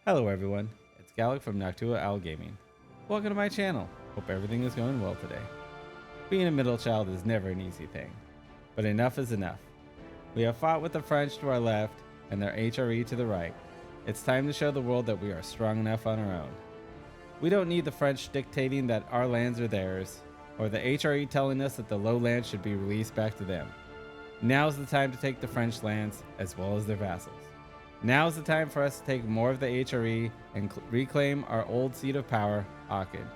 Hello everyone, it's Gallic from Noctua Owl Gaming. Welcome to my channel. Hope everything is going well today. Being a middle child is never an easy thing, but enough is enough. We have fought with the French to our left and their HRE to the right. It's time to show the world that we are strong enough on our own. We don't need the French dictating that our lands are theirs, or the HRE telling us that the lowlands should be released back to them. Now's the time to take the French lands as well as their vassals. Now's the time for us to take more of the HRE and reclaim our old seat of power, Aachen.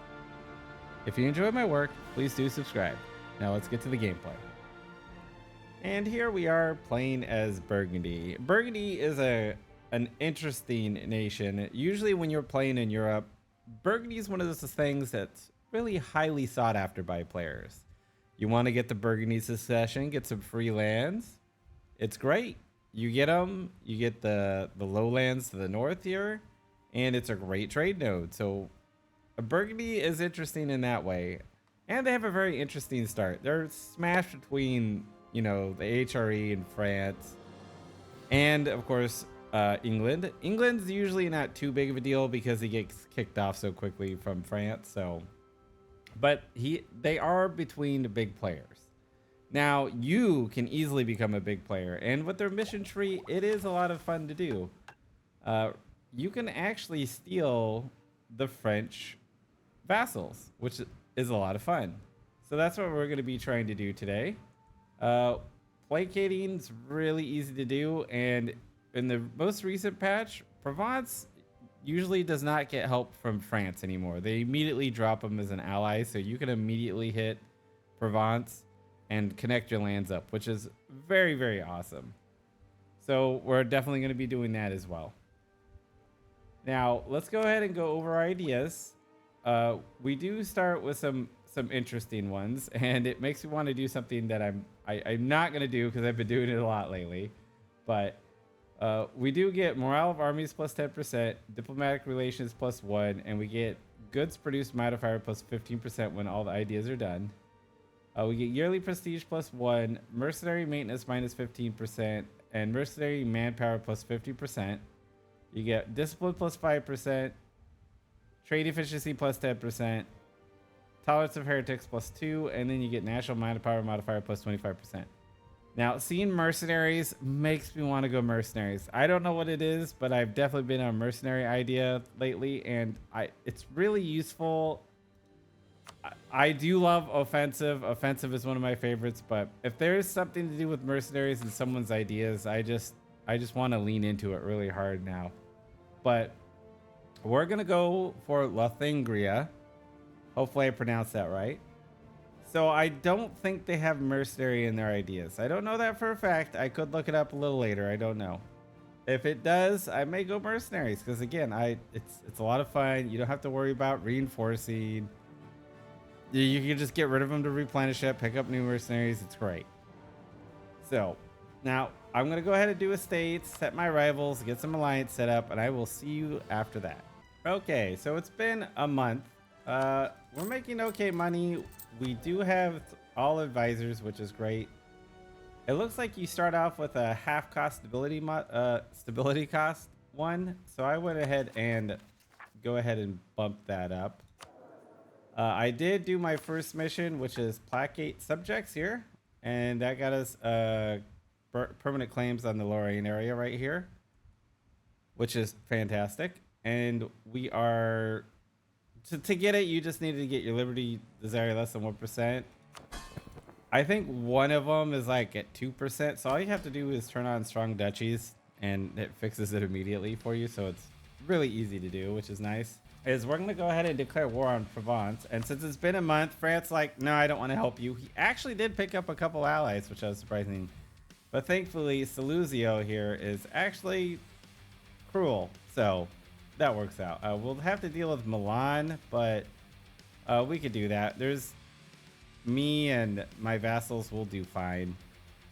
If you enjoyed my work, please do subscribe. Now let's get to the gameplay. And here we are playing as Burgandy. Burgandy is an interesting nation. Usually when you're playing in Europe, Burgandy is one of those things that's really highly sought after by players. You want to get the Burgundy succession, get some free lands. It's great. You get them, you get the lowlands to the north here, and it's a great trade node. So Burgundy is interesting in that way. And they have a very interesting start. They're smashed between, you know, the HRE and France. And of course, England. England's usually not too big of a deal because he gets kicked off so quickly from France. So, but they are between the big players. Now, you can easily become a big player, and with their mission tree, it is a lot of fun to do. You can actually steal the French vassals, which is a lot of fun. So that's what we're going to be trying to do today. Placating is really easy to do, and in the most recent patch, Provence usually does not get help from France anymore. They immediately drop them as an ally, so you can immediately hit Provence and connect your lands up, which is very, very awesome. So we're definitely going to be doing that as well. Now, let's go ahead and go over our ideas. We do start with some interesting ones, and it makes me want to do something that I'm not going to do because I've been doing it a lot lately. But we do get morale of armies plus 10%, diplomatic relations plus 1, and we get goods produced modifier plus 15% when all the ideas are done. We get yearly prestige plus 1, mercenary maintenance minus 15%, and mercenary manpower plus 50%. You get discipline plus 5%, trade efficiency plus 10%, tolerance of heretics plus 2, and then you get national manpower modifier plus 25%. Now, seeing mercenaries makes me want to go mercenaries. I don't know what it is, but I've definitely been on a mercenary idea lately, and it's really useful. I do love offensive. Offensive is one of my favorites, but if there's something to do with mercenaries and someone's ideas, I just want to lean into it really hard now. But we're gonna go for Lotharingia. Hopefully I pronounced that right. So I don't think they have mercenary in their ideas. I don't know that for a fact. I could look it up a little later. I don't know. If it does, I may go mercenaries because again, it's a lot of fun. You don't have to worry about reinforcing. You can just get rid of them to replenish it, pick up new mercenaries. It's great. So now I'm going to go ahead and do estates, set my rivals, get some alliance set up, and I will see you after that. Okay, so it's been a month. We're making okay money. We do have all advisors, which is great. It looks like you start off with a half cost stability cost 1. So I went ahead and bump that up. I did do my first mission, which is placate subjects here, and that got us permanent claims on the Lorraine area right here, which is fantastic. And we are to get it, you just needed to get your liberty desire less than 1%. I think one of them is like at 2%, so all you have to do is turn on strong duchies, and it fixes it immediately for you. So it's really easy to do, which is nice. Is we're going to go ahead and declare war on Provence. And since it's been a month, France like, no, I don't want to help you. He actually did pick up a couple allies, which was surprising. But thankfully, Saluzio here is actually cruel. So that works out. We'll have to deal with Milan, but we could do that. There's me and my vassals will do fine.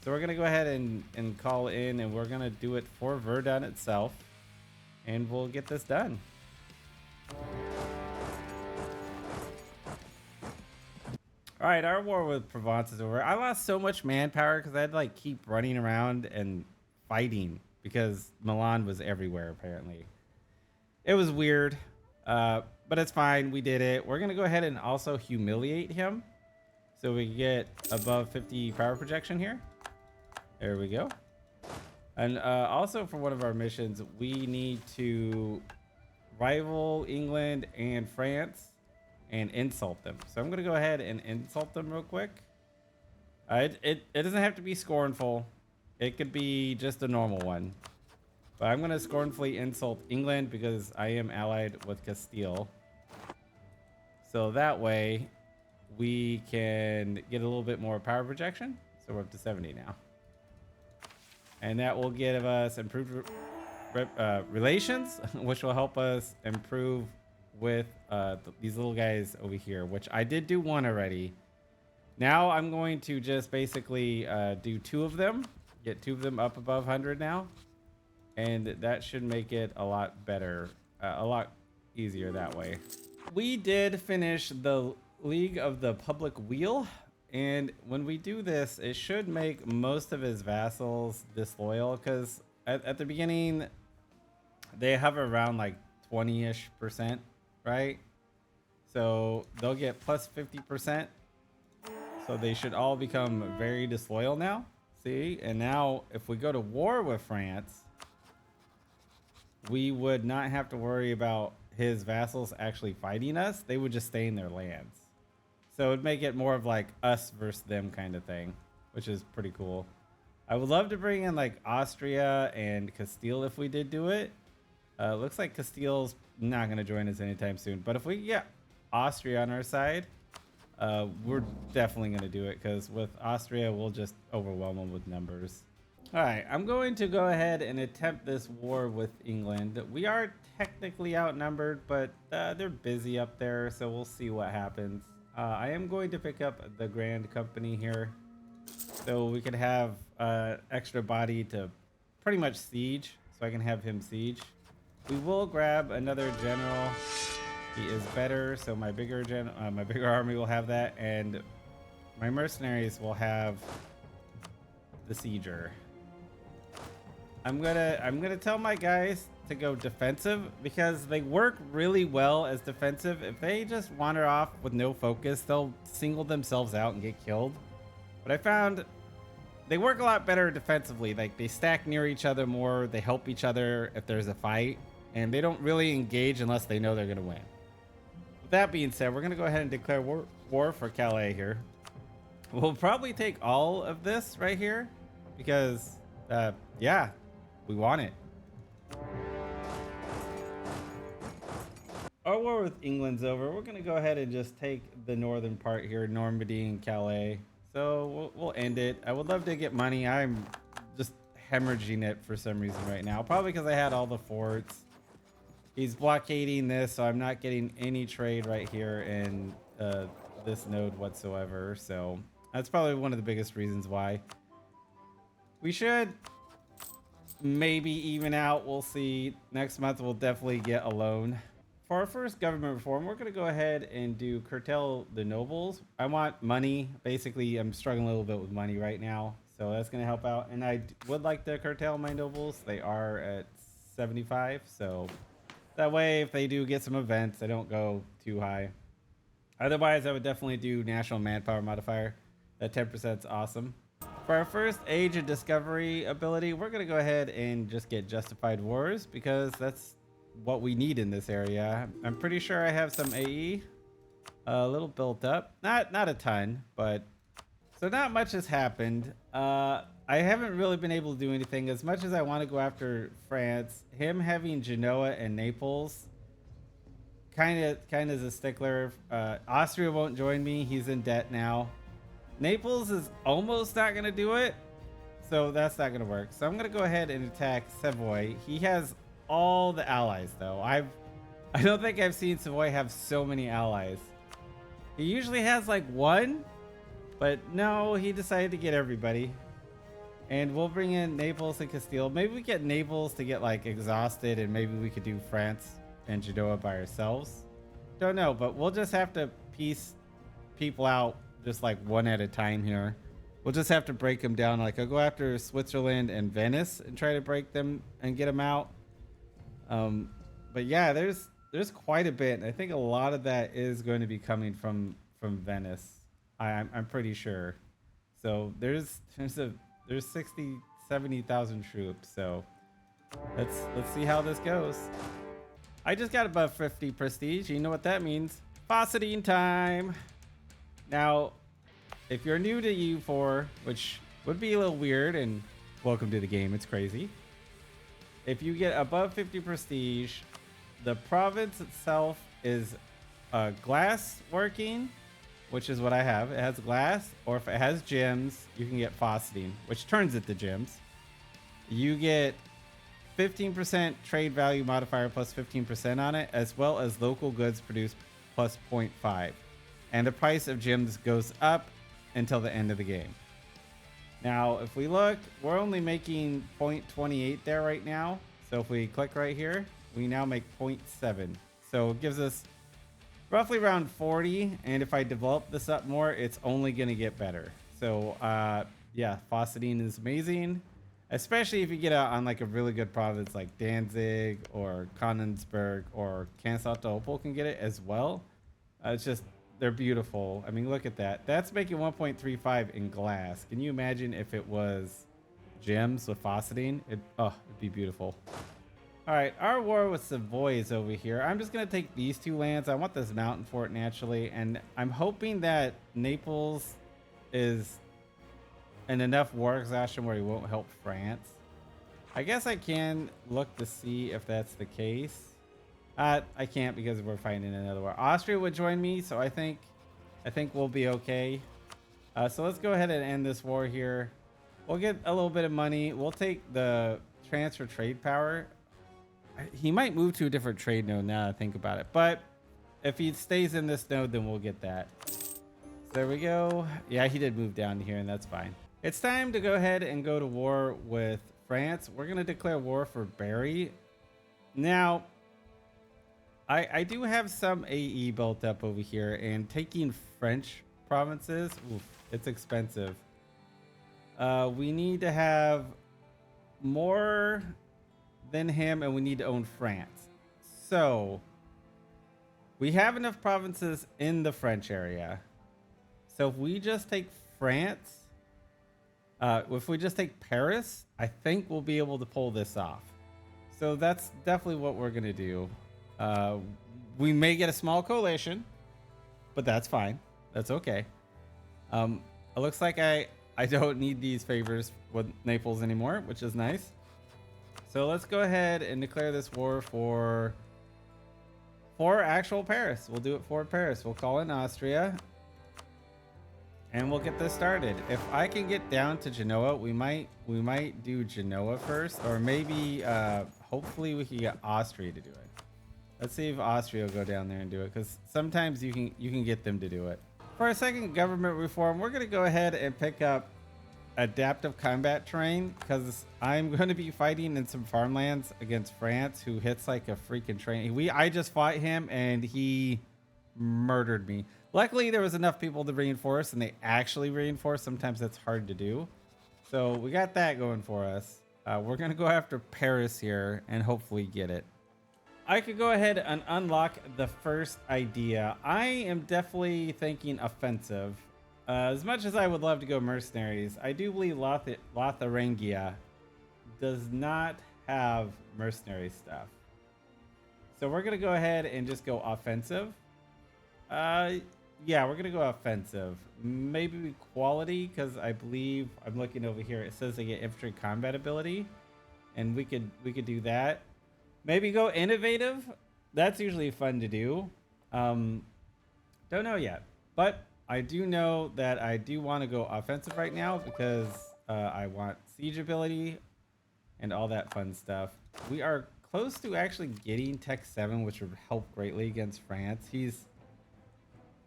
So we're going to go ahead and call in, and we're going to do it for Verdun itself. And we'll get this done. All right, our war with Provence is over. I lost so much manpower because I had to like keep running around and fighting because Milan was everywhere apparently. It was weird, but it's fine. We did it. We're gonna go ahead and also humiliate him, so we get above 50 power projection here. There we go. And also for one of our missions, we need to rival England and France and insult them. So I'm gonna go ahead and insult them real quick. It doesn't have to be scornful. It could be just a normal one. But I'm gonna scornfully insult England because I am allied with Castile. So that way we can get a little bit more power projection. So we're up to 70 now. And that will give us improved relations, which will help us improve with these little guys over here, which I did do one already. Now I'm going to just basically do 2 of them, get 2 of them up above 100 now. And that should make it a lot better, a lot easier that way. We did finish the League of the Public Weal. And when we do this, it should make most of his vassals disloyal, because at the beginning, they hover around like 20-ish%, right? So they'll get plus 50%. So they should all become very disloyal now. See? And now if we go to war with France, we would not have to worry about his vassals actually fighting us. They would just stay in their lands. So it would make it more of like us versus them kind of thing, which is pretty cool. I would love to bring in like Austria and Castile if we did do it. Looks like Castile's not going to join us anytime soon. But if we get Austria on our side, we're definitely going to do it, because with Austria, we'll just overwhelm them with numbers. All right, I'm going to go ahead and attempt this war with England. We are technically outnumbered, but they're busy up there, so we'll see what happens. I am going to pick up the Grand Company here, so we could have extra body to pretty much siege, so I can have him siege. We will grab another general. He is better, so my bigger army will have that, and my mercenaries will have the sieger. I'm gonna tell my guys to go defensive, because they work really well as defensive. If they just wander off with no focus, they'll single themselves out and get killed. But I found they work a lot better defensively. Like, they stack near each other more, they help each other if there's a fight, and they don't really engage unless they know they're gonna win. With that being said, we're gonna go ahead and declare war for Calais here. We'll probably take all of this right here, because yeah, we want it. Our war with England's over. We're gonna go ahead and just take the northern part here, Normandy and Calais. So we'll end it. I would love to get money. I'm just hemorrhaging it for some reason right now, probably because I had all the forts. He's blockading this, so I'm not getting any trade right here in this node whatsoever. So that's probably one of the biggest reasons why. We should maybe even out. We'll see. Next month we'll definitely get a loan. For our first government reform, we're going to go ahead and do curtail the nobles. I want money. Basically, I'm struggling a little bit with money right now, so that's going to help out. And I would like to curtail my nobles. They are at 75, so that way if they do get some events, they don't go too high. Otherwise, I would definitely do national manpower modifier. That 10% is awesome. For our first age of discovery ability, we're going to go ahead and just get justified wars, because that's what we need in this area. I'm pretty sure I have some AE a little built up, not a ton, but so not much has happened. I haven't really been able to do anything. As much as I want to go after France, him having Genoa and Naples kind of is a stickler. Austria won't join me. He's in debt now. Naples is almost not going to do it, so that's not going to work. So I'm going to go ahead and attack Savoy. He has all the allies, though. I don't think I've seen Savoy have so many allies. He usually has like one, but no, he decided to get everybody. And we'll bring in Naples and Castile. Maybe we get Naples to get like exhausted, and maybe we could do France and Genoa by ourselves. Don't know, but we'll just have to piece people out just like one at a time here. We'll just have to break them down. Like, I'll go after Switzerland and Venice and try to break them and get them out. But yeah, there's quite a bit. I think a lot of that is going to be coming from Venice. I'm pretty sure. So there's 60 70,000 troops. So let's see how this goes. I just got above 50 prestige. You know what that means? Faucetine time. Now, if you're new to U4, which would be a little weird, and welcome to the game, it's crazy. If you get above 50 prestige, the province itself is glass working, which is what I have. It has glass, or if it has gems, you can get Faucetine, which turns it to gems. You get 15% trade value modifier plus 15% on it, as well as local goods produced plus 0.5. And the price of gems goes up until the end of the game. Now, if we look, we're only making 0.28 there right now. So if we click right here, we now make 0.7. So it gives us roughly around 40. And if I develop this up more, it's only going to get better. So yeah, Faucetine is amazing, especially if you get out on like a really good province like Danzig or Konigsberg or Constantinople can get it as well. It's just, they're beautiful. I mean, look at that. That's making 1.35 in glass. Can you imagine if it was gems with Faucetine? It'd be beautiful. All right, our war with Savoy is over here. I'm just going to take these two lands. I want this mountain fort naturally, and I'm hoping that Naples is in enough war exhaustion where he won't help France. I guess I can look to see if that's the case. I can't because we're fighting another war. Austria would join me, so I think we'll be okay. So let's go ahead and end this war here. We'll get a little bit of money. We'll take the transfer trade power. He might move to a different trade node now that I think about it. But if he stays in this node, then we'll get that. So there we go. Yeah, he did move down here, and that's fine. It's time to go ahead and go to war with France. We're going to declare war for Berry. Now, I do have some AE built up over here, and taking French provinces, oof, it's expensive. We need to have more than him, and we need to own France. So we have enough provinces in the French area. So if we just take France, if we just take Paris, I think we'll be able to pull this off. So that's definitely what we're going to do. We may get a small coalition, but that's fine. That's okay. It looks like I don't need these favors with Naples anymore, which is nice. So let's go ahead and declare this war for actual Paris. We'll do it for Paris. We'll call in Austria, and we'll get this started. If I can get down to Genoa, we might do Genoa first, or maybe hopefully we can get Austria to do it. Let's see if Austria will go down there and do it, because sometimes you can get them to do it. For our second government reform, we're going to go ahead and pick up adaptive combat terrain, because I'm going to be fighting in some farmlands against France, who hits like a freaking train. I just fought him and he murdered me. Luckily, there was enough people to reinforce, and they actually reinforce. Sometimes that's hard to do. So we got that going for us. We're going to go after Paris here and hopefully get it. I could go ahead and unlock the first idea. I am definitely thinking offensive. As much as I would love to go mercenaries, I do believe Lotharingia does not have mercenary stuff. So we're going to go ahead and just go offensive. Yeah, we're going to go offensive. Maybe quality, because I believe, I'm looking over here, it says they get infantry combat ability, and we could do that. Maybe go innovative. That's usually fun to do. Don't know yet, but I do know that I do want to go offensive right now, because I want siege ability and all that fun stuff. We are close to actually getting Tech 7, which would help greatly against France. He's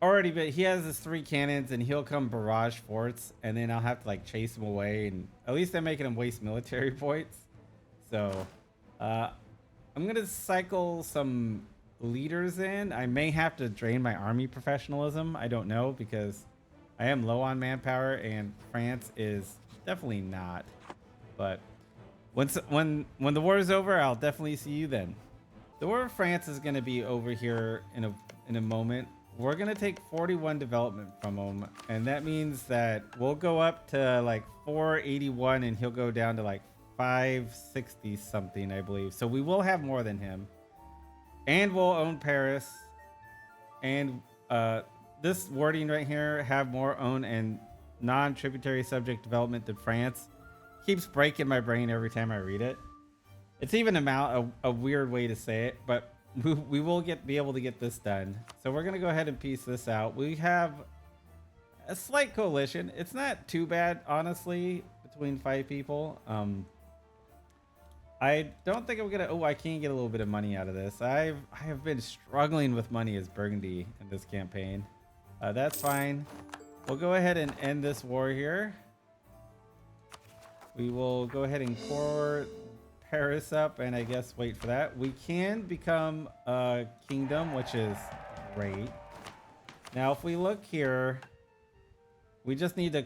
already, but he has his 3 cannons, and he'll come barrage forts, and then I'll have to like chase him away, and at least I'm making him waste military points. So I'm gonna cycle some leaders in. I may have to drain my army professionalism. I don't know, because I am low on manpower, and France is definitely not. But when the war is over, I'll definitely see you then. The war of France is going to be over here in a moment. We're going to take 41 development from him, and that means that we'll go up to like 481 and he'll go down to like 560 something, I believe. So we will have more than him, and we'll own Paris. And this wording right here, have more own and non-tributary subject development than France, keeps breaking my brain every time I read it. It's even a weird way to say it, but we will be able to get this done. So we're gonna go ahead and piece this out. We have a slight coalition. It's not too bad, honestly, between 5 people. I don't think I'm gonna. Oh, I can get a little bit of money out of this. I have been struggling with money as Burgundy in this campaign. That's fine. We'll go ahead and end this war here. We will go ahead and core Paris up, and I guess wait for that. We can become a kingdom, which is great. Now, if we look here, we just need to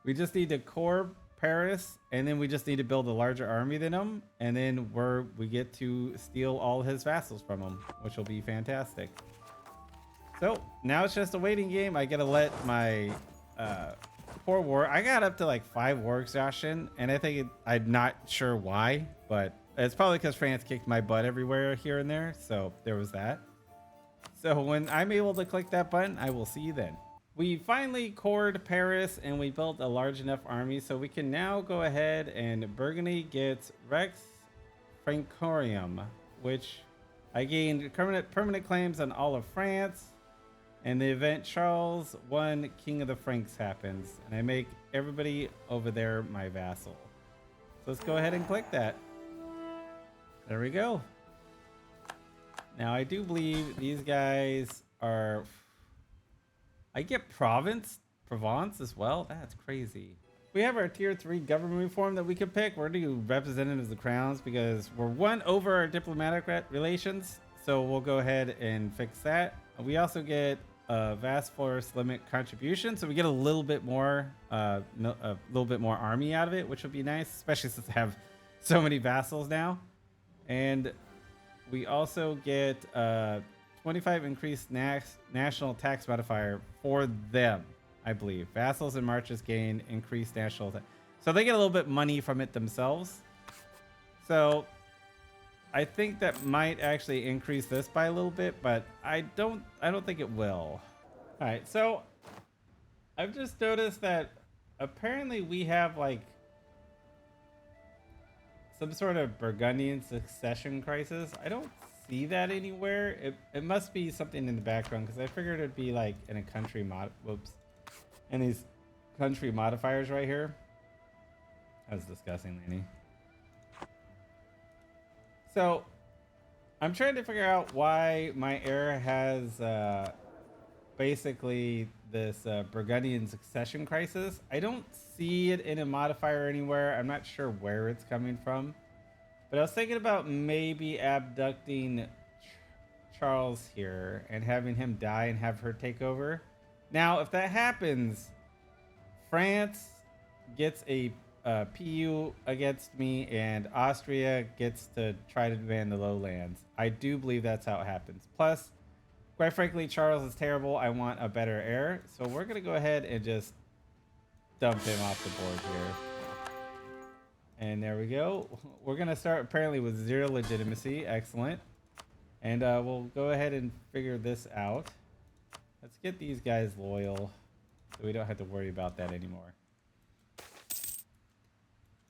we just need to core Paris, and then we just need to build a larger army than him, and then we get to steal all his vassals from him, which will be fantastic. So now it's just a waiting game. I gotta let my poor war. I got up to like 5 war exhaustion, and I think I'm not sure why, but it's probably because France kicked my butt everywhere here and there. So there was that. So when I'm able to click that button, I will see you then. We finally cored Paris, and we built a large enough army, so we can now go ahead and Burgundy gets Rex Francorium, which I gained permanent claims on all of France. And the event Charles I, King of the Franks happens, and I make everybody over there my vassal. So let's go ahead and click that. There we go. Now I do believe these guys are. I get Provence as well. That's crazy. We have our tier 3 government reform that we could pick. We're gonna do representatives of crowns because we're 1 over our diplomatic relations. So we'll go ahead and fix that. We also get a vast force limit contribution, so we get a little bit more army out of it, which would be nice, especially since I have so many vassals now. And we also get 25 increased national tax modifier for them, I believe. Vassals and marches gain increased national tax, so they get a little bit money from it themselves. So I think that might actually increase this by a little bit, but I don't think it will. All right, so I've just noticed that apparently we have like some sort of Burgundian succession crisis. I don't see that anywhere. It must be something in the background, because I figured it'd be like in a country and these country modifiers right here. That was disgusting, Laney. So I'm trying to figure out why my heir has basically this Burgundian succession crisis. I don't see it in a modifier anywhere. I'm not sure where it's coming from, but I was thinking about maybe abducting Charles here and having him die and have her take over. Now, if that happens, France gets a PU against me, and Austria gets to try to demand the lowlands. I do believe that's how it happens. Plus, quite frankly, Charles is terrible. I want a better heir, so we're gonna go ahead and just dump him off the board here. And there we go. We're gonna start apparently with 0 legitimacy. Excellent. And we'll go ahead and figure this out. Let's get these guys loyal, so we don't have to worry about that anymore.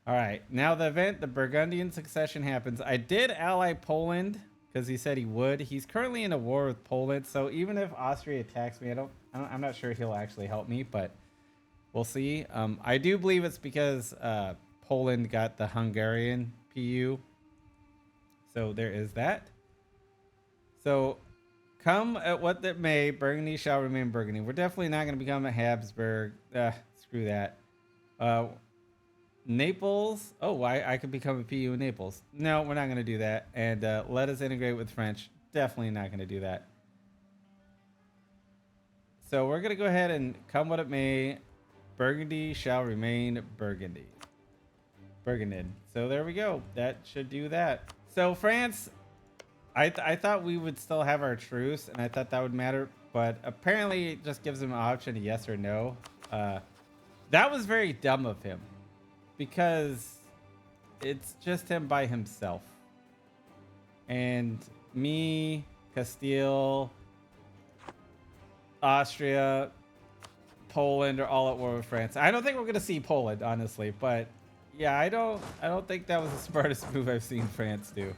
All right, now the event, the Burgundian succession happens. I did ally Poland because he said he would. He's currently in a war with Poland, so even if Austria attacks me, I'm not sure he'll actually help me, but we'll see. I do believe it's because Poland got the Hungarian PU, so there is that. So come at what that may, Burgundy shall remain Burgundy. We're definitely not going to become a Habsburg. Screw that. Naples. Oh, I could become a PU in Naples. No, we're not going to do that. And let us integrate with French. Definitely not going to do that. So we're going to go ahead and come what it may, Burgundy shall remain Burgundy. Burgunded. So there we go. That should do that. So France, I thought we would still have our truce, and I thought that would matter, but apparently it just gives him an option, yes or no. That was very dumb of him because it's just him by himself. And me, Castile, Austria, Poland are all at war with France. I don't think we're gonna see Poland, honestly, but yeah, I don't think that was the smartest move I've seen France do.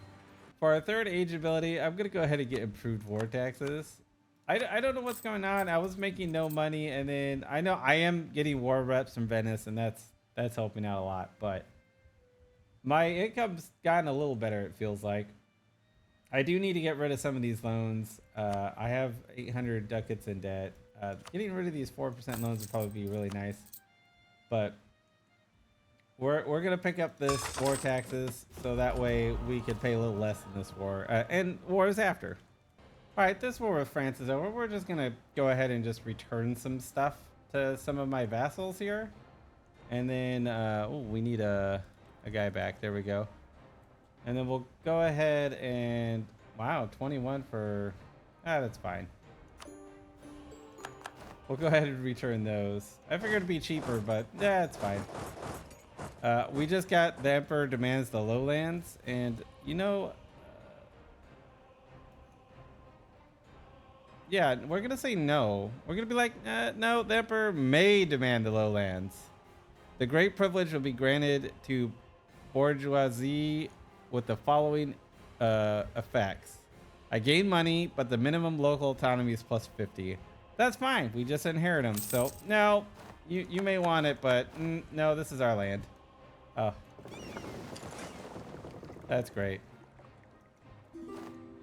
For our third age ability, I'm gonna go ahead and get improved war taxes. I don't know what's going on. I was making no money, and then I know I am getting war reps from Venice, and that's helping out a lot. But my income's gotten a little better. It feels like I do need to get rid of some of these loans. I have 800 ducats in debt. Getting rid of these 4% loans would probably be really nice, but we're gonna pick up this war taxes so that way we could pay a little less in this war and wars after. All right, this war with France is over. We're just gonna go ahead and just return some stuff to some of my vassals here, and then oh, we need a guy back. There we go. And then we'll go ahead and wow, 21 for that's fine. We'll go ahead and return those. I figured it'd be cheaper, but yeah, it's fine. We just got the Emperor demands the lowlands, and you know, yeah, we're gonna say no. We're gonna be like, no, the Emperor may demand the lowlands. The great privilege will be granted to bourgeoisie with the following effects. I gain money, but the minimum local autonomy is plus 50. That's fine. We just inherit them. So no, you may want it, but no, this is our land. Oh, that's great.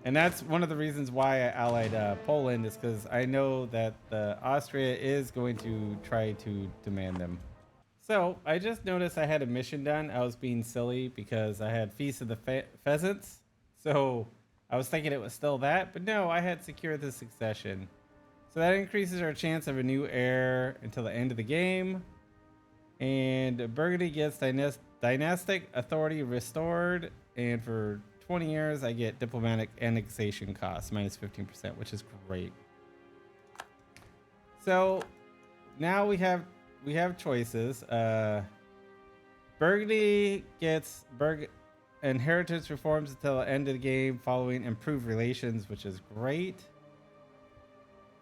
And that's one of the reasons why I allied Poland, is because I know that Austria is going to try to demand them. So I just noticed I had a mission done. I was being silly because I had Feast of the Pheasants. So I was thinking it was still that, but no, I had secured the succession. So that increases our chance of a new heir until the end of the game. And Burgundy gets dynastic authority restored. And for 20 years, I get diplomatic annexation costs, minus 15%, which is great. So now we have choices. Burgundy gets inheritance reforms until the end of the game following improved relations, which is great.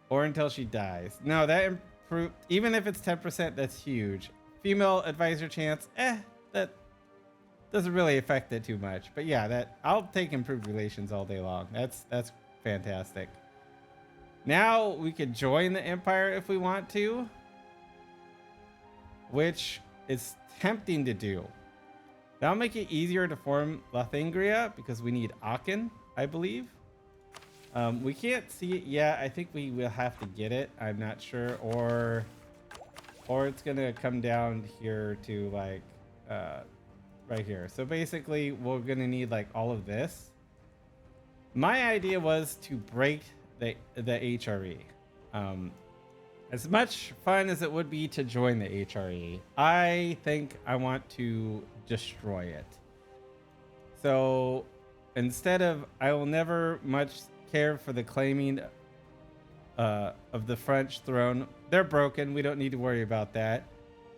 Or until she dies. No, that improved, even if it's 10%, that's huge. Female advisor chance, that doesn't really affect it too much. But yeah, I'll take improved relations all day long. That's fantastic. Now we could join the empire if we want to, which is tempting to do. That'll make it easier to form Lotharingia because we need Aachen, I believe. We can't see it yet. I think we will have to get it. I'm not sure, or it's gonna come down here to like right here. So basically we're gonna need like all of this. My idea was to break the HRE. As much fun as it would be to join the HRE, I think I want to destroy it. So instead of, I will never much care for the claiming of the French throne. They're broken. We don't need to worry about that.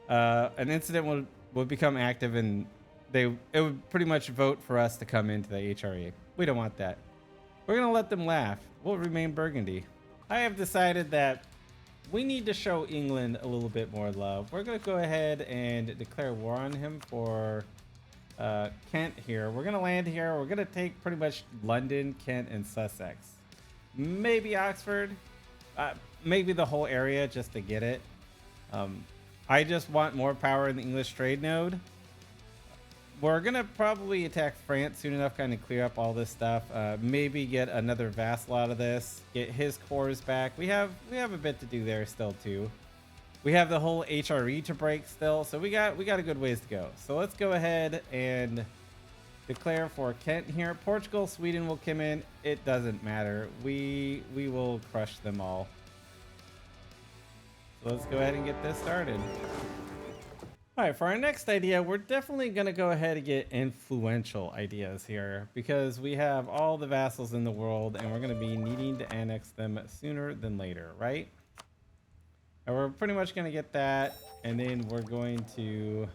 An incident would become active, and it would pretty much vote for us to come into the HRE. We don't want that. We're gonna let them laugh. We'll remain Burgundy. I have decided that we need to show England a little bit more love. We're gonna go ahead and declare war on him for Kent here. We're gonna land here. We're gonna take pretty much London, Kent, and Sussex. Maybe Oxford. Maybe the whole area just to get it. I just want more power in the English trade node. We're gonna probably attack France soon enough, kind of clear up all this stuff. Maybe get another vassal out of this, get his cores back. We have a bit to do there still too. We have the whole HRE to break still, so we got a good ways to go. So let's go ahead and declare for Kent here. Portugal, Sweden will come in. It doesn't matter. We will crush them all. So let's go ahead and get this started. All right, for our next idea, we're definitely going to go ahead and get influential ideas here because we have all the vassals in the world and we're going to be needing to annex them sooner than later, right? And we're pretty much going to get that, and then we're going to...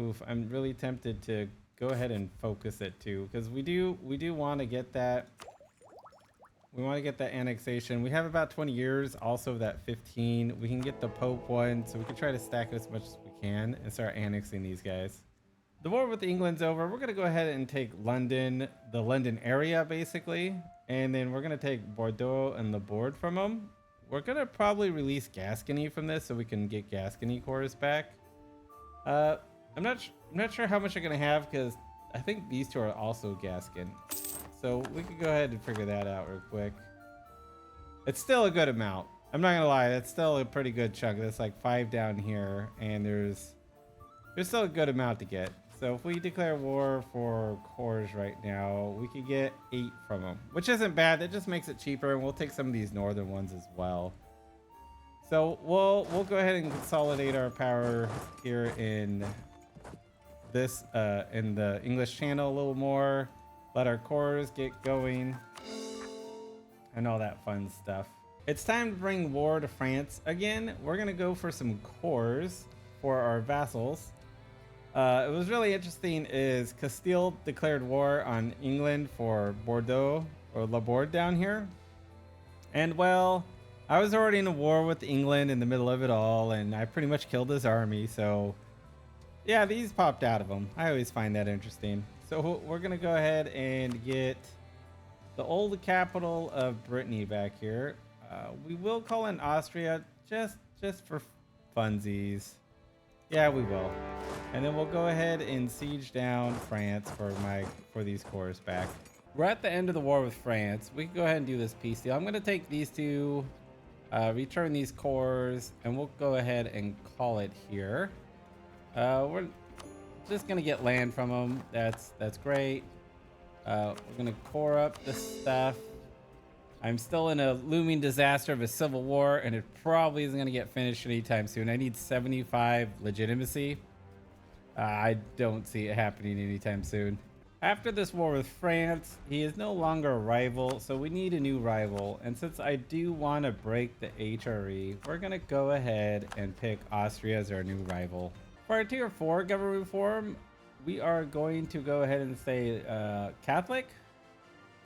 Oof, I'm really tempted to go ahead and focus it too because we do want to get that. We want to get that annexation. We have about 20 years, also that 15. We can get the Pope one, so we can try to stack it as much as we can and start annexing these guys. The war with England's over. We're going to go ahead and take London, the London area, basically. And then we're going to take Bordeaux and the board from them. We're going to probably release Gascony from this so we can get Gascony cores back. I'm not sure how much I'm going to have because I think these two are also Gascon. So we could go ahead and figure that out real quick. It's still a good amount. I'm not gonna lie, that's still a pretty good chunk. That's like 5 down here, and there's still a good amount to get. So if we declare war for cores right now, we could get 8 from them, which isn't bad. That just makes it cheaper, and we'll take some of these northern ones as well. So we'll go ahead and consolidate our power here in this in the English Channel a little more. Let our cores get going and all that fun stuff. It's time to bring war to France again. We're gonna go for some cores for our vassals. It was really interesting is Castile declared war on England for Bordeaux or La Bourde down here. And well, I was already in a war with England in the middle of it all, and I pretty much killed his army. So yeah, these popped out of him. I always find that interesting. So we're going to go ahead and get the old capital of Brittany back here. We will call in Austria just for funsies. Yeah, we will. And then we'll go ahead and siege down France for these cores back. We're at the end of the war with France. We can go ahead and do this peace deal. I'm going to take these two, return these cores, and we'll go ahead and call it here. We're just gonna get land from them. That's great. We're gonna core up this stuff. I'm still in a looming disaster of a civil war, and it probably isn't gonna get finished anytime soon. I need 75 legitimacy. I don't see it happening anytime soon. After this war with France, he is no longer a rival, so we need a new rival. And since I do want to break the HRE, we're gonna go ahead and pick Austria as our new rival. For our tier 4 government reform, we are going to go ahead and say Catholic.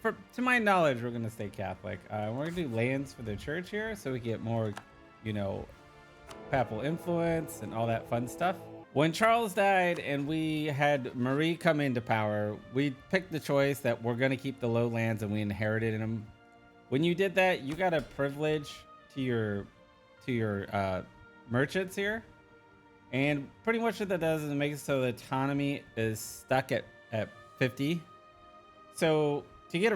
To my knowledge, we're going to stay Catholic. We're going to do lands for the church here so we get more, papal influence and all that fun stuff. When Charles died and we had Marie come into power, we picked the choice that we're going to keep the lowlands and we inherited them. When you did that, you got a privilege to your merchants here. And pretty much what that does is it makes it so the autonomy is stuck at 50. So to get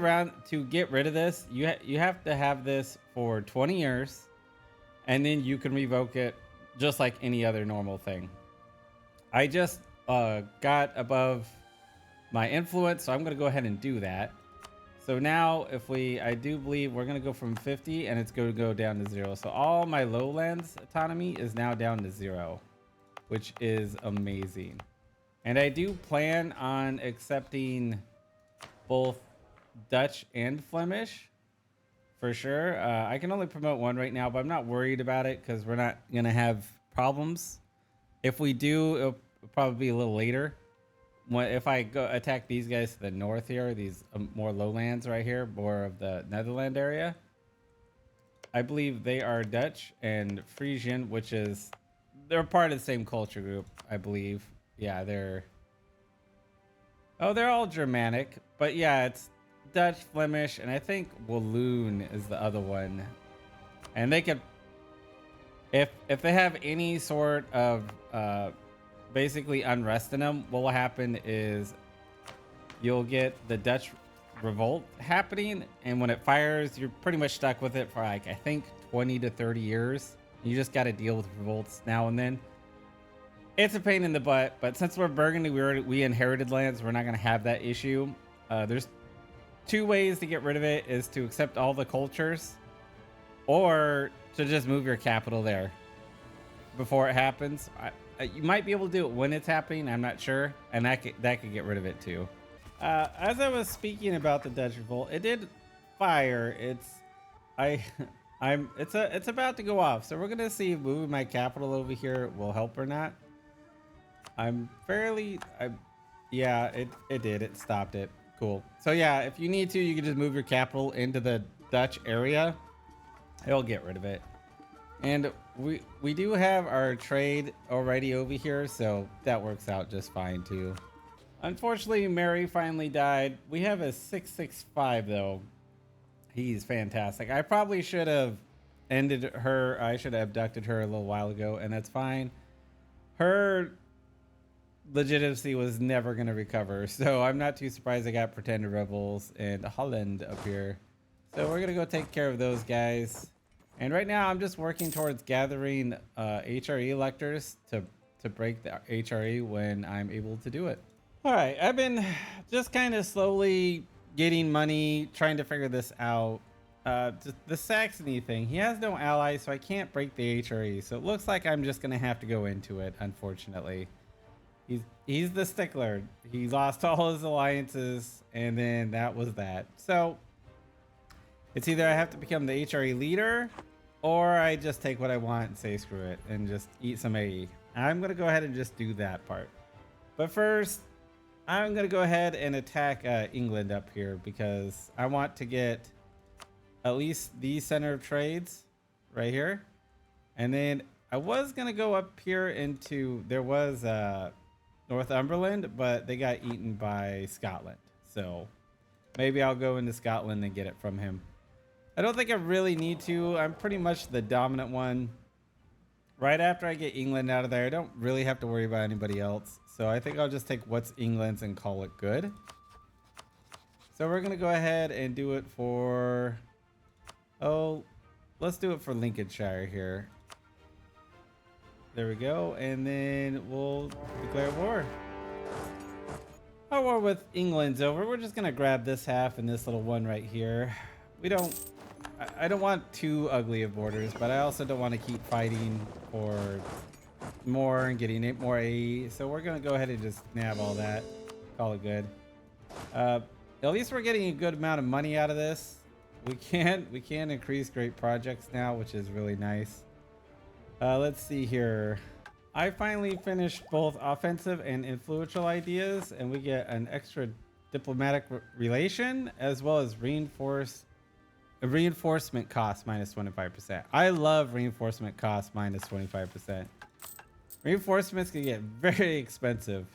rid of this, you have to have this for 20 years, and then you can revoke it just like any other normal thing. I just got above my influence, so I'm going to go ahead and do that. So now I do believe we're going to go from 50 and it's going to go down to 0. So all my lowlands autonomy is now down to 0. Which is amazing. And I do plan on accepting both Dutch and Flemish for sure. I can only promote one right now, but I'm not worried about it because we're not going to have problems. If we do, it'll probably be a little later. If I go attack these guys to the north here, these more lowlands right here, more of the Netherlands area, I believe they are Dutch and Frisian, which is... They're part of the same culture group, I believe. Yeah, they're all Germanic. But yeah, it's Dutch, Flemish, and I think Walloon is the other one. And they could... If they have any sort of basically unrest in them, what will happen is you'll get the Dutch revolt happening. And when it fires, you're pretty much stuck with it for I think 20 to 30 years. You just got to deal with revolts now and then. It's a pain in the butt, but since we're Burgundy, we inherited lands. We're not going to have that issue. There's 2 ways to get rid of it: is to accept all the cultures, or to just move your capital there before it happens. You might be able to do it when it's happening. I'm not sure, and that could get rid of it too. As I was speaking about the Dutch revolt, it did fire. I it's about to go off, so we're gonna see if moving my capital over here will help or not. Yeah, it did. It stopped it. Cool. So yeah, if you need to, you can just move your capital into the Dutch area. It'll get rid of it. And we do have our trade already over here, so that works out just fine too. Unfortunately, Mary finally died. We have a 665 though. He's fantastic. I probably should have ended her. I should have abducted her a little while ago, and that's fine. Her legitimacy was never going to recover, so I'm not too surprised I got pretender rebels and Holland up here. So we're going to go take care of those guys. And right now I'm just working towards gathering HRE electors to break the HRE when I'm able to do it. All right, I've been just kind of slowly getting money, trying to figure this out. The Saxony thing, he has no allies, so I can't break the HRE. So it looks like I'm just going to have to go into it, unfortunately. He's the stickler. He lost all his alliances, and then that was that. So it's either I have to become the HRE leader, or I just take what I want and say screw it and just eat some AE. I'm going to go ahead and just do that part. But first, I'm going to go ahead and attack England up here because I want to get at least the center of trades right here. And then I was going to go up here into, there was Northumberland, but they got eaten by Scotland. So maybe I'll go into Scotland and get it from him. I don't think I really need to. I'm pretty much the dominant one. Right after I get England out of there, I don't really have to worry about anybody else. So I think I'll just take what's England's and call it good. So we're going to go ahead and do it for... Oh, let's do it for Lincolnshire here. There we go. And then we'll declare war. Our war with England's over. We're just going to grab this half and this little one right here. I don't want too ugly of borders, but I also don't want to keep fighting for more and getting more AE. So we're going to go ahead and just nab all that. Call it good. At least we're getting a good amount of money out of this. We can increase great projects now, which is really nice. Let's see here. I finally finished both offensive and influential ideas, and we get an extra diplomatic relation as well as reinforcement cost minus 25%. I love reinforcement cost minus 25%. Reinforcements can get very expensive.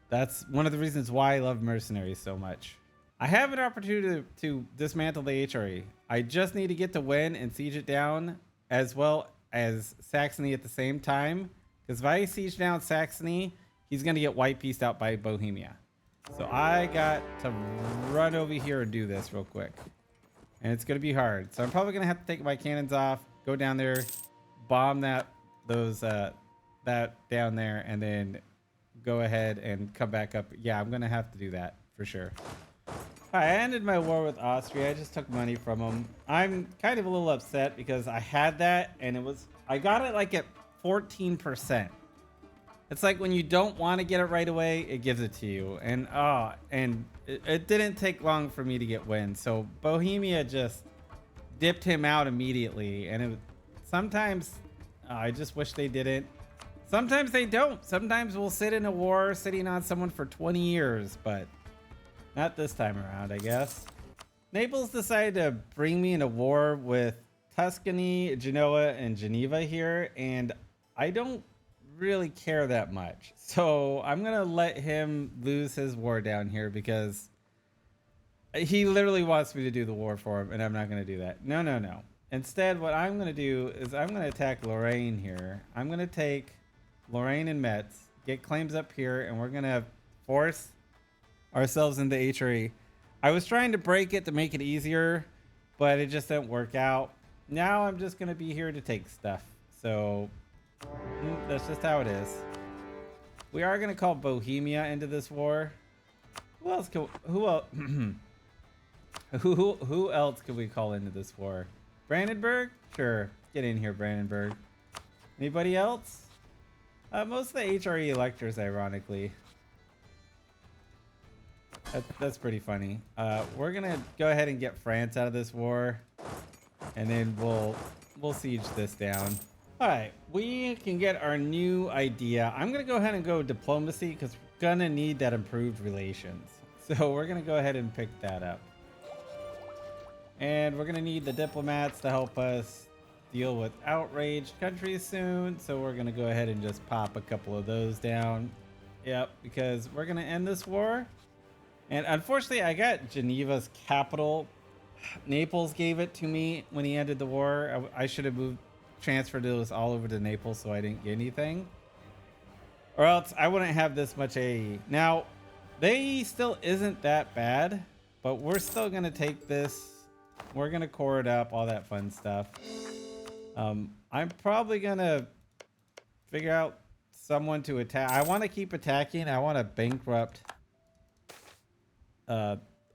That's one of the reasons why I love mercenaries so much. I have an opportunity to dismantle the HRE. I just need to get to win and siege it down as well as Saxony at the same time. Because if I siege down Saxony, he's going to get white pieced out by Bohemia. So I got to run over here and do this real quick. And it's going to be hard. So I'm probably going to have to take my cannons off, go down there, bomb that down there, and then go ahead and come back up. Yeah, I'm going to have to do that for sure. All right, I ended my war with Austria. I just took money from them. I'm kind of a little upset because I had that and I got it like at 14%. It's like when you don't want to get it right away, it gives it to you. And it didn't take long for me to get wins. So Bohemia just dipped him out immediately. And sometimes I just wish they didn't. Sometimes they don't. Sometimes we'll sit in a war sitting on someone for 20 years, but not this time around, I guess. Naples decided to bring me in a war with Tuscany, Genoa, and Geneva here. And I don't really care that much, so I'm gonna let him lose his war down here because he literally wants me to do the war for him, and I'm not gonna do that. No. Instead, what I'm gonna do is I'm gonna attack Lorraine here. I'm gonna take Lorraine and Metz, get claims up here, and we're gonna force ourselves into HRE. I was trying to break it to make it easier, but it just didn't work out. Now I'm just gonna be here to take stuff, so that's just how it is. We are gonna call Bohemia into this war. Who else could we call into this war? Brandenburg? Sure. Get in here, Brandenburg. Anybody else? Most of the HRE electors, ironically. That's pretty funny. We're gonna go ahead and get France out of this war, and then we'll siege this down. All right, we can get our new idea. I'm gonna go ahead and go diplomacy because we're gonna need that improved relations. So we're gonna go ahead and pick that up, and we're gonna need the diplomats to help us deal with outraged countries soon. So we're gonna go ahead and just pop a couple of those down. Yep, because we're gonna end this war. And unfortunately, I got Geneva's capital. Naples gave it to me when he ended the war. I should have transferred those all over to Naples so I didn't get anything. Or else I wouldn't have this much aid. Now, they still isn't that bad, but we're still going to take this. We're going to core it up, all that fun stuff. I'm probably going to figure out someone to attack. I want to keep attacking. I want to bankrupt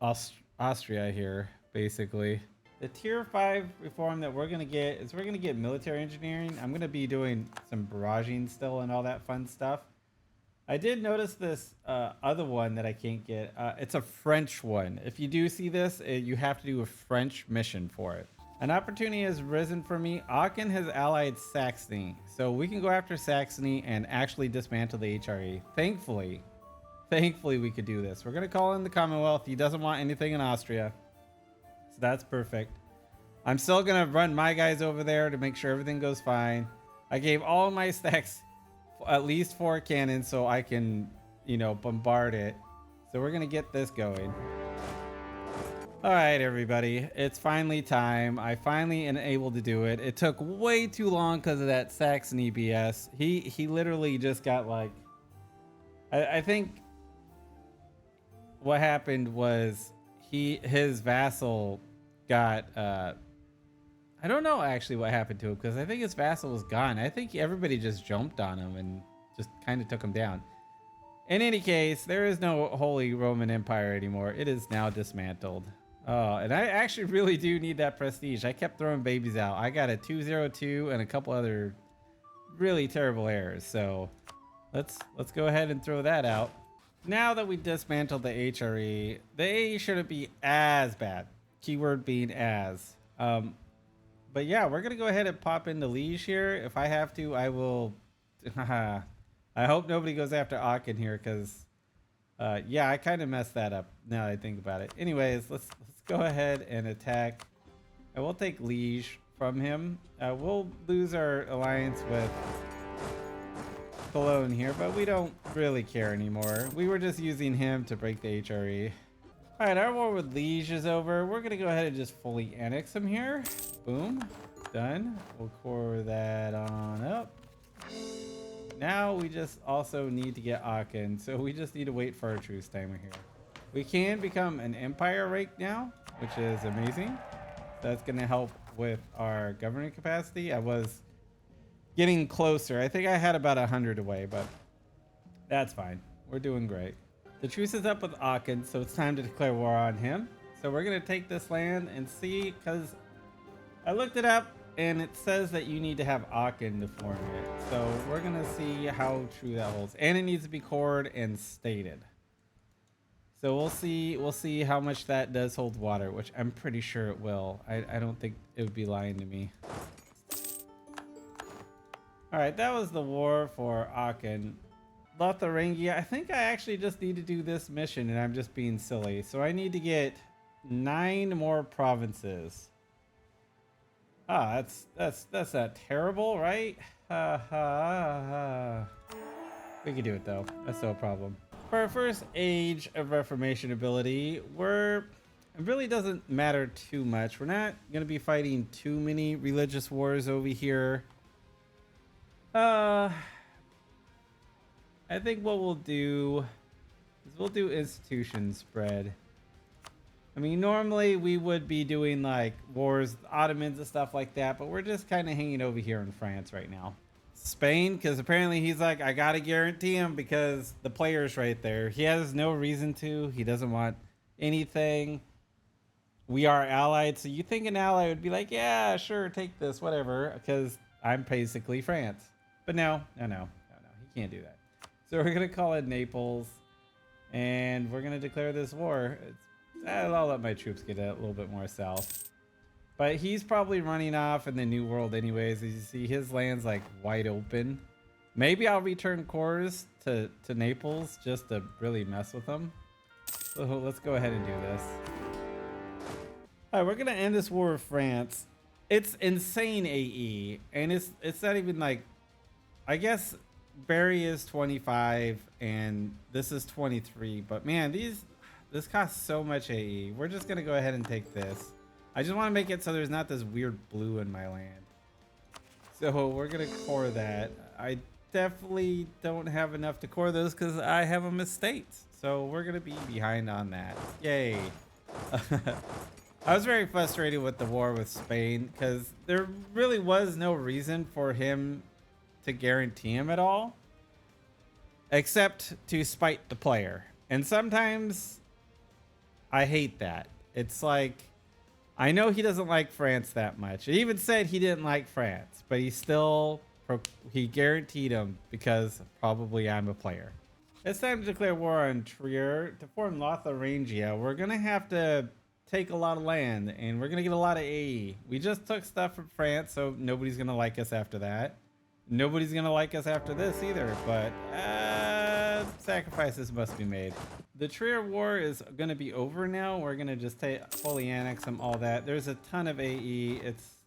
Austria here, basically. The tier 5 reform that we're gonna get is we're gonna get military engineering. I'm gonna be doing some barraging still and all that fun stuff. I did notice this other one that I can't get. It's a French one. If you do see this, you have to do a French mission for it. An opportunity has risen for me. Aachen has allied Saxony, so we can go after Saxony and actually dismantle the HRE. Thankfully, we could do this. We're going to call in the Commonwealth. He doesn't want anything in Austria. So that's perfect. I'm still going to run my guys over there to make sure everything goes fine. I gave all my stacks at least 4 cannons so I can, bombard it. So we're going to get this going. All right, everybody. It's finally time. I finally am able to do it. It took way too long because of that Saxony BS. He literally just got like... I think... what happened was his vassal got I don't know actually what happened to him because I think his vassal was gone. I think everybody just jumped on him and just kind of took him down. In any case, there is no Holy Roman Empire anymore. It is now dismantled. Oh, and I actually really do need that prestige. I kept throwing babies out. I got a 202 and a couple other really terrible errors. So let's go ahead and throw that out. Now that we dismantled the HRE, the A shouldn't be as bad. Keyword being as. But yeah, we're going to go ahead and pop into Liege here. If I have to, I will. I hope nobody goes after Aachen here because, yeah, I kind of messed that up now that I think about it. Anyways, let's go ahead and attack. I will take Liege from him. We'll lose our alliance with Cologne here, but we don't really care anymore. We were just using him to break the HRE. All right, our war with Liege is over. We're gonna go ahead and just fully annex him here. Boom, done. We'll core that on up. Now we just also need to get Aachen, so we just need to wait for our truce timer here. We can become an empire rake now, which is amazing. That's gonna help with our governing capacity. I was getting closer. I think I had about 100 away, but that's fine. We're doing great. The truce is up with Aachen, so it's time to declare war on him. So we're going to take this land and see, because I looked it up, and it says that you need to have Aachen to form it. So we're going to see how true that holds. And it needs to be cored and stated. So we'll see how much that does hold water, which I'm pretty sure it will. I don't think it would be lying to me. All right, that was the war for Aachen. Lotharingia, I think I actually just need to do this mission and I'm just being silly. So I need to get 9 more provinces. Ah, that's not terrible, right? We can do it though. That's no problem. For our first age of Reformation ability, it really doesn't matter too much. We're not going to be fighting too many religious wars over here. I think what we'll do is we'll do institution spread. I mean, normally we would be doing like wars, Ottomans and stuff like that, but we're just kind of hanging over here in France right now. Spain, because apparently he's like, I gotta guarantee him because the player's right there. He has no reason to. He doesn't want anything. We are allied, so you think an ally would be like, yeah, sure, take this, whatever, because I'm basically France. But no. He can't do that. So we're gonna call it Naples, and we're gonna declare this war. I'll let my troops get a little bit more south. But he's probably running off in the New World anyways. As you see, his land's like wide open. Maybe I'll return cores to Naples just to really mess with them. So let's go ahead and do this. All right, we're gonna end this war with France. It's insane AE, and it's not even like, I guess Barry is 25 and this is 23, but man, this costs so much AE. We're just gonna go ahead and take this. I just want to make it so there's not this weird blue in my land. So we're gonna core that. I definitely don't have enough to core those because I have them as states. So we're gonna be behind on that. Yay. I was very frustrated with the war with Spain because there really was no reason for him to guarantee him at all, except to spite the player. And sometimes I hate that. It's like, I know he doesn't like France that much. He even said he didn't like France, but he guaranteed him because probably I'm a player. It's time to declare war on Trier. To form Lotharingia, we're gonna have to take a lot of land, and we're gonna get a lot of AE. We just took stuff from France, so nobody's gonna like us after that. Nobody's gonna like us after this either, but sacrifices must be made. The Trier War is gonna be over now. We're gonna just fully annex them, all that. There's a ton of AE.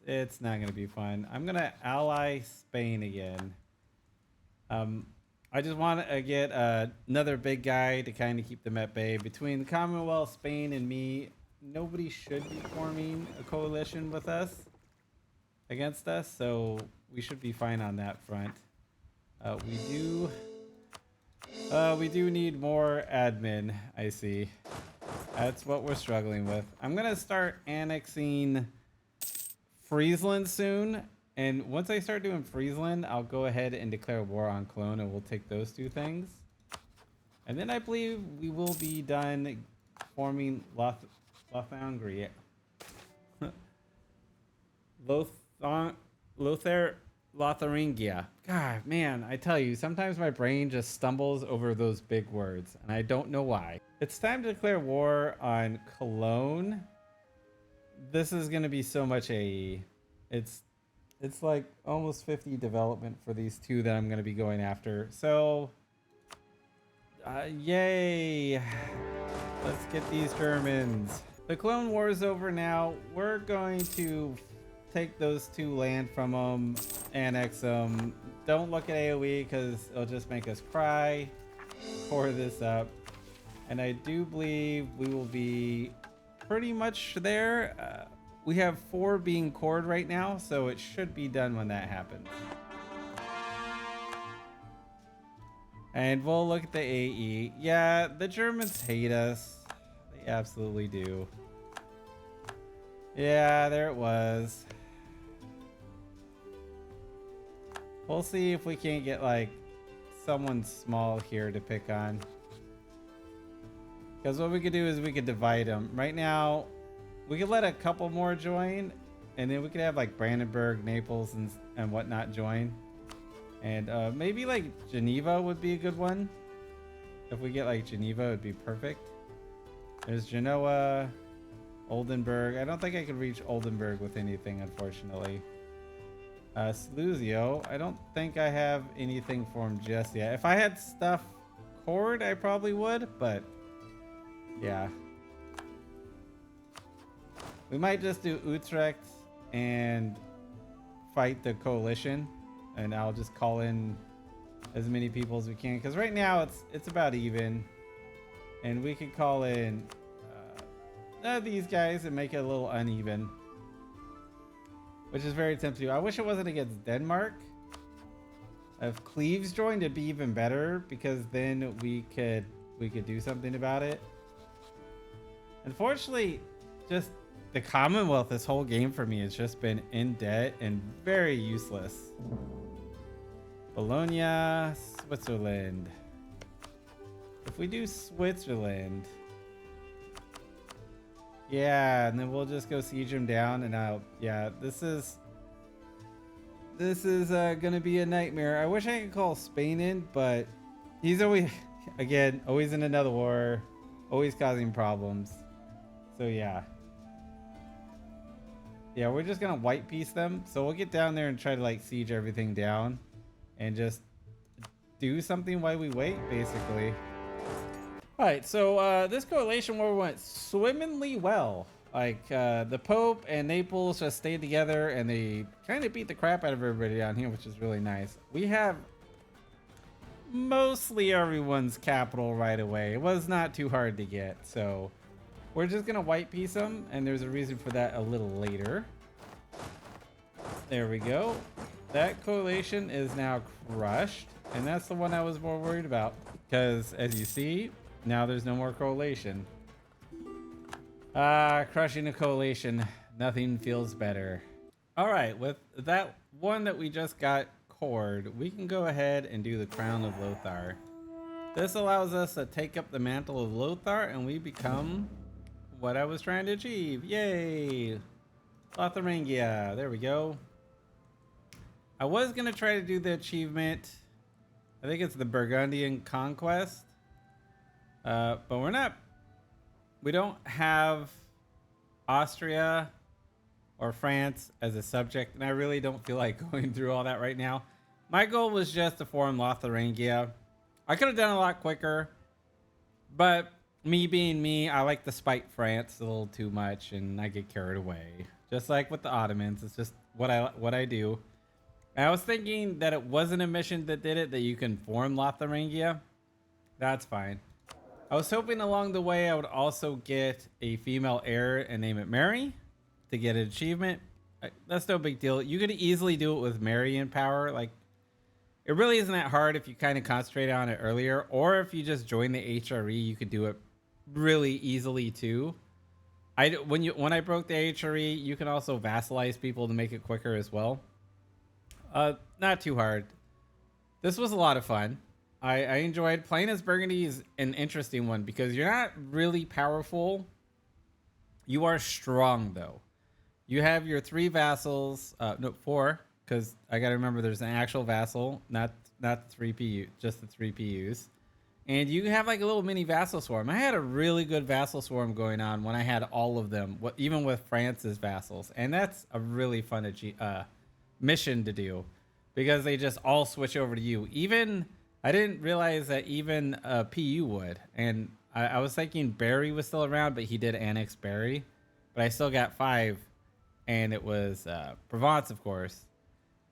It's not gonna be fun. I'm gonna ally Spain again. I just want to get another big guy to kind of keep them at bay. Between the Commonwealth, Spain, and me, nobody should be forming a coalition with us against us, so we should be fine on that front. We do need more admin, I see. That's what we're struggling with. I'm gonna start annexing Friesland soon, and once I start doing Friesland, I'll go ahead and declare war on Cologne, and we'll take those two things. And then I believe we will be done forming Lotharingia. Lotharingia. God, man, I tell you, sometimes my brain just stumbles over those big words, and I don't know why. It's time to declare war on Cologne. This is going to be so much AE. It's like almost 50 development for these two that I'm going to be going after. So, yay. Let's get these Germans. The Clone War is over now. We're going to take those two land from them, annex them. Don't look at AoE because it'll just make us cry. Pour this up. And I do believe we will be pretty much there. We have 4 being cored right now, so it should be done when that happens. And we'll look at the AE. Yeah, the Germans hate us. They absolutely do. Yeah, there it was. We'll see if we can't get like someone small here to pick on. Because what we could do is we could divide them. Right now, we could let a couple more join, and then we could have like Brandenburg, Naples, and whatnot join. And maybe like Geneva would be a good one. If we get like Geneva, it would be perfect. There's Genoa, Oldenburg. I don't think I could reach Oldenburg with anything, unfortunately. Saluzio, I don't think I have anything for him just yet. If I had stuff cored, I probably would, but yeah. We might just do Utrecht and fight the coalition, and I'll just call in as many people as we can, because right now it's about even, and we could call in these guys and make it a little uneven, which is very tempting. I wish it wasn't against Denmark. If Cleves joined, it'd be even better, because then we could do something about it. Unfortunately, just the Commonwealth this whole game for me has just been in debt and very useless. Bologna, Switzerland. If we do Switzerland, yeah, and then we'll just go siege him down, and yeah, this is This is gonna be a nightmare. I wish I could call Spain in, but he's always, again, always in another war, always causing problems. So yeah. Yeah, we're just gonna white piece them. So we'll get down there and try to like siege everything down and just do something while we wait, basically. All right, so this coalition war went swimmingly well. Like the Pope and Naples just stayed together and they kind of beat the crap out of everybody down here, which is really nice. We have mostly everyone's capital right away. It was not too hard to get, so we're just gonna white piece them, and there's a reason for that a little later. There we go. That coalition is now crushed, and that's the one I was more worried about, because as you see, now there's no more coalition. Crushing a coalition. Nothing feels better. All right, with that one that we just got cored, we can go ahead and do the Crown of Lothar. This allows us to take up the mantle of Lothar, and we become what I was trying to achieve. Yay! Lotharingia. There we go. I was going to try to do the achievement. I think it's the Burgundian Conquest. But we don't have Austria or France as a subject, and I really don't feel like going through all that right now. My goal was just to form Lotharingia. I could have done a lot quicker, but me being me, I like to spite France a little too much, and I get carried away. Just like with the Ottomans, it's just what I do. And I was thinking that it wasn't a mission that did it, that you can form Lotharingia. That's fine. I was hoping along the way I would also get a female heir and name it Mary to get an achievement. That's no big deal. You could easily do it with Mary in power. Like, it really isn't that hard if you kind of concentrate on it earlier, or if you just join the HRE, you could do it really easily too. When I broke the HRE, you can also vassalize people to make it quicker as well. Not too hard. This was a lot of fun. I enjoyed playing as Burgundy. Is an interesting one because you're not really powerful. You are strong though. You have your 3 vassals, no 4, because I gotta remember there's an actual vassal, not the 3 PU, just the 3 PUs. And you have like a little mini vassal swarm. I had a really good vassal swarm going on when I had all of them, even with France's vassals, and that's a really fun mission to do because they just all switch over to you. Even I didn't realize that even PU would, and I was thinking Barry was still around, but he did annex Barry, but I still got 5, and it was Provence, of course,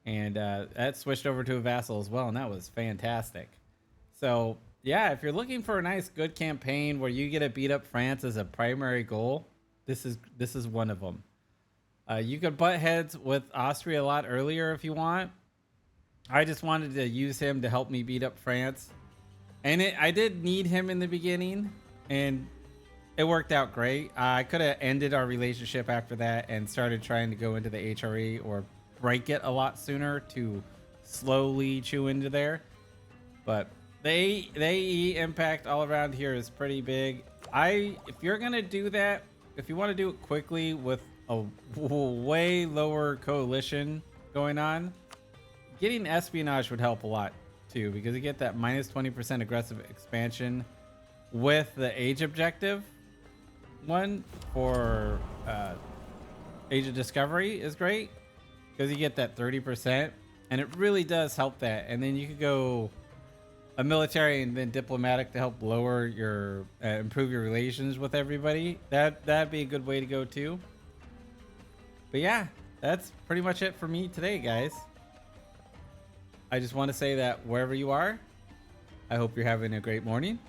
and that switched over to a vassal as well, and that was fantastic. So yeah, if you're looking for a nice good campaign where you get to beat up France as a primary goal, this is one of them. You could butt heads with Austria a lot earlier if you want. I just wanted to use him to help me beat up France, and I did need him in the beginning, and it worked out great. I could have ended our relationship after that and started trying to go into the HRE or break it a lot sooner to slowly chew into there, but the AE impact all around here is pretty big. If you're gonna do that, if you want to do it quickly with a way lower coalition going on, getting espionage would help a lot too, because you get that minus 20% aggressive expansion with the age objective one for Age of Discovery is great because you get that 30%, and it really does help that. And then you could go a military and then diplomatic to help lower your improve your relations with everybody. That'd be a good way to go too. But yeah, that's pretty much it for me today, guys. I just want to say that wherever you are, I hope you're having a great morning,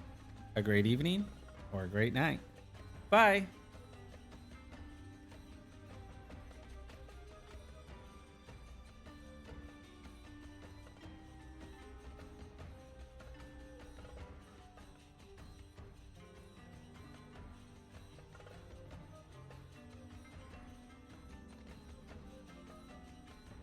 a great evening, or a great night. Bye.